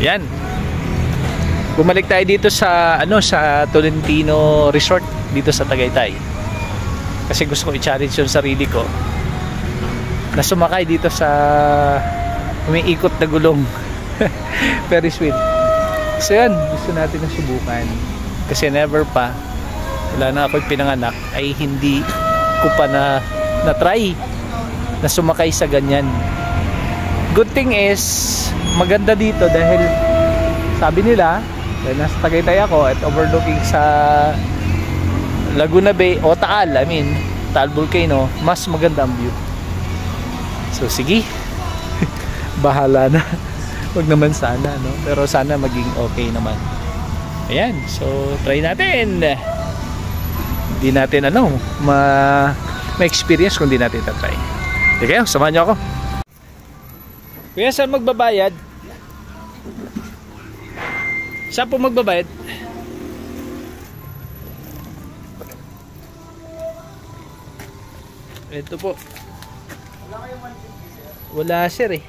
Yan. Bumalik tayo dito sa sa Tolentino Resort dito sa Tagaytay. Kasi gusto ko i-challenge yung sarili ko na sumakay dito sa umiikot na gulong Ferris wheel. So yan, gusto natin na subukan. Kasi never pa, wala na ako'y pinanganak, ay hindi ko pa na-try na sumakay sa ganyan. Good thing is, maganda dito dahil sabi nila, dahil nasa Tagaytay ako at overlooking sa Laguna Bay o Taal, Taal Volcano, mas maganda ang view. So sige, bahala na. Wag naman sana, no? Pero sana maging okay naman. Ayan, so try natin. Hindi natin ma-experience kung di natin tatry. Sige, samahan niyo ako. Kuya, saan magbabayad? Saan po magbabayad? Ito po. Wala sir eh.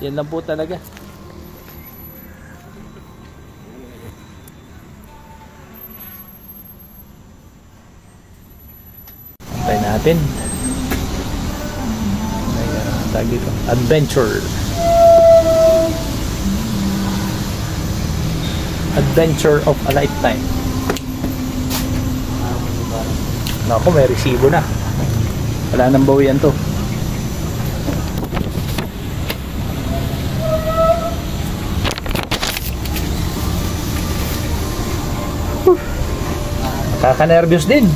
Yan lang po talaga. Antay natin. Tag dito. Adventure. Adventure of a lifetime. Naku, may resibo na. Wala nang bawian to. Kaka-nervous din.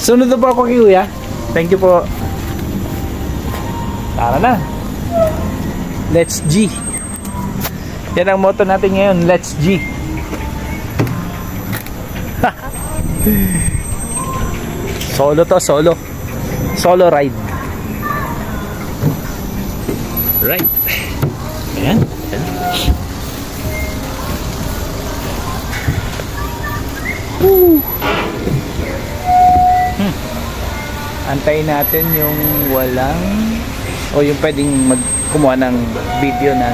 Sunod na po ako kay Kuya. Thank you po. Tara na. Let's G. Yan ang motto natin ngayon. Let's G. Solo to, solo. Solo ride. Right. Ayan. Woo. Antayin natin yung walang o yung pwedeng kumuha ng video na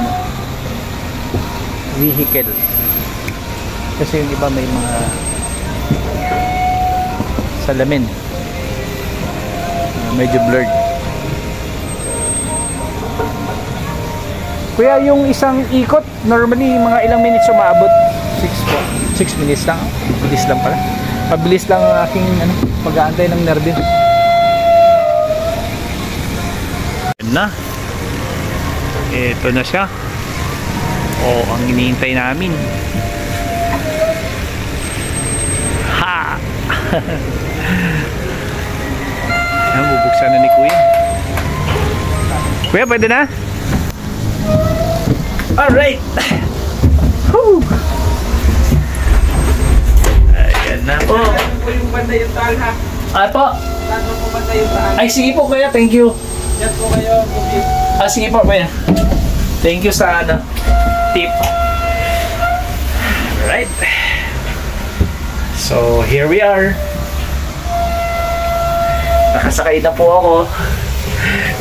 vehicle. Kasi yung iba may mga salamin. Medyo blurred. Kuya, yung isang ikot normally mga ilang minutes umaabot? 6 minutes lang. Bilis lang pala. Pabilis lang ang aking pag-aantay ng nervyo. Yan na. Ito na siya. Ang hinihintay namin. Ha! Bubuksan na ni Kuya. Kuya, pwede na? Alright! Woo! Ayan na po. Lalo po yung banda yung taal ha. Po? Lalo po banda yung taal. Ay, sige po Kuya, thank you. Diyan po kayo. Sige po Kuya. Thank you sa tip. Alright. So, here we are. Nakasakay na po ako.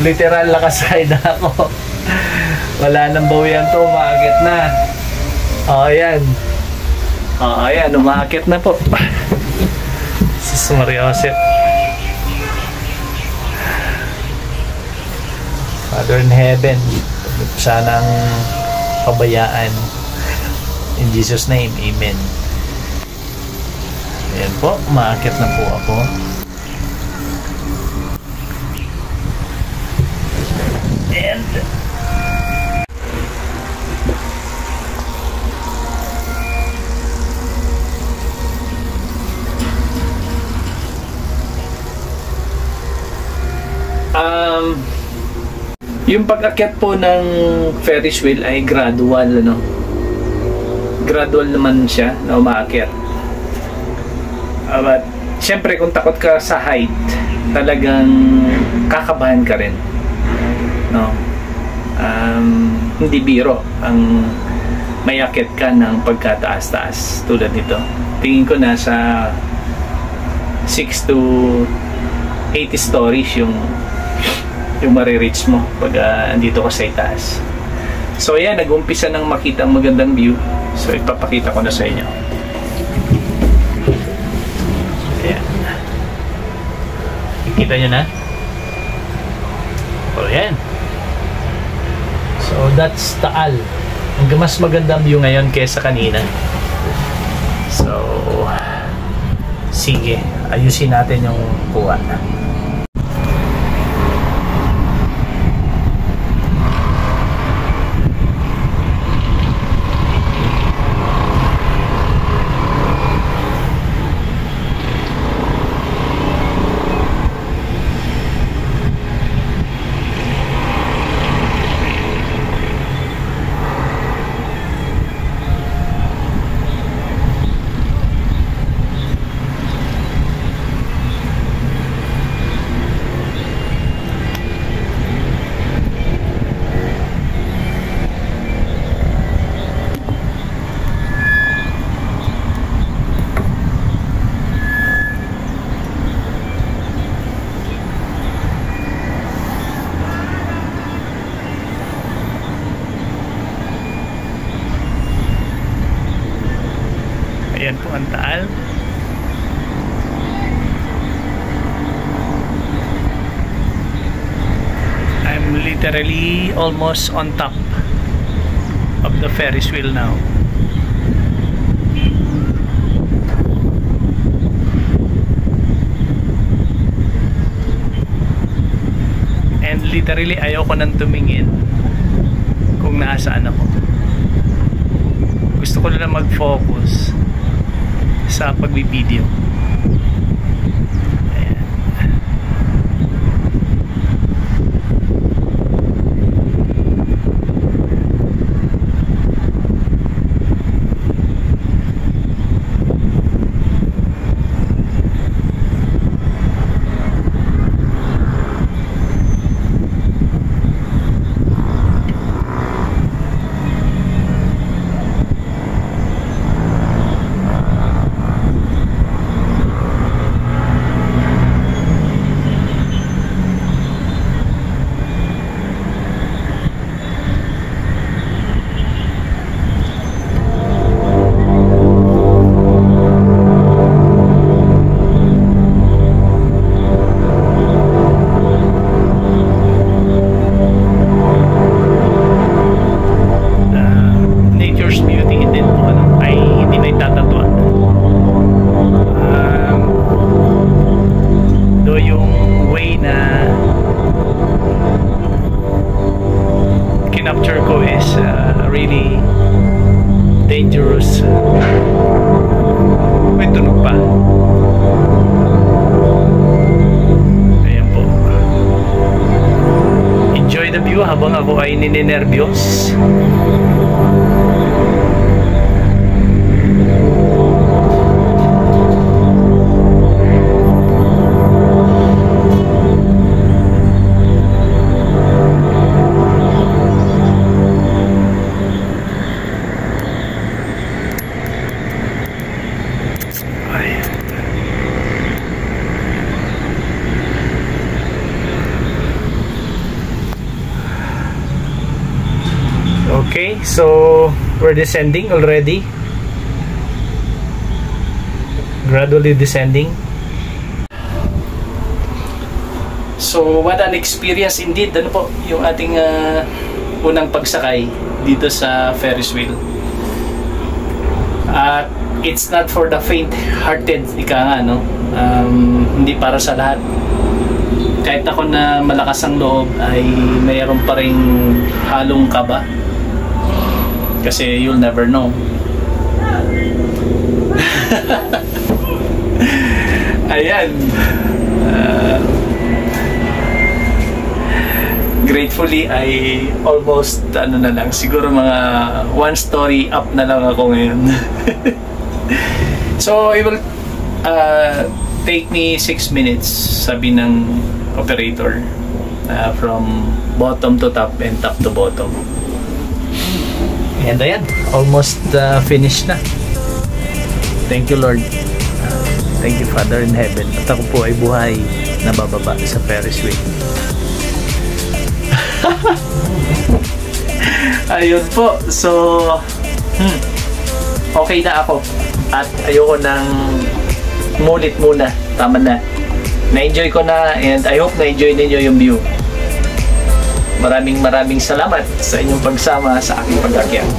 Literal nakasakay na ako. Wala nang bawian to, umaakit na. Ayan. Ayan, umaakit na po. Sus Maria Joseph. Father in heaven, sanang pabayaan. In Jesus name, amen. Ayan po, umaakit na po ako. And yung pag-akyat po ng Ferris wheel ay gradual, gradual naman siya na umaakyat. But syempre kung takot ka sa height, talagang kakabahan ka rin, hindi biro ang mayakyat ka ng pagkataas-taas tulad nito. Tingin ko nasa 6 to 80 stories yung marireach mo pag andito ka sa itaas. So ayan, nag-umpisa nang makita ang magandang view. So ipapakita ko na sa inyo. Ayan. Kita nyo na? O yan. So that's Taal. Mas magandang view ngayon kaysa kanina. So sige, ayusin natin yung kuha. Ayan po ang Taal. I'm literally almost on top of the Ferris wheel now. And literally ayoko nang tumingin kung nasaan ako. Gusto ko na mag-focus sa pagbibideo. Kinapture ko is really dangerous. May tunog pa. Ayan po. Enjoy the view habang ako ay ninenervyos. Okay, so we're descending already. Gradually descending. So what an experience indeed. Ano po yung ating unang pagsakay dito sa Ferris wheel. It's not for the faint-hearted, ika nga, no? Hindi para sa lahat. Kahit ako na malakas ang loob ay mayroon pa ring halong kaba. Kasi you'll never know. Ayan. Gratefully ay almost ano na lang, siguro mga 1 story up na lang ako ngayon. So it will take me 6 minutes, sabi ng operator, from bottom to top and top to bottom. And ayan, almost finished na. Thank you, Lord. Thank you, Father in Heaven. At ako po ay buhay na bababa sa Ferris wheel. Ayun po. So, okay na ako. At ayoko nang mulit muna. Tama na. Na-enjoy ko na and I hope na-enjoy ninyo yung view. Maraming salamat sa inyong pagsama sa aking pag-akyat.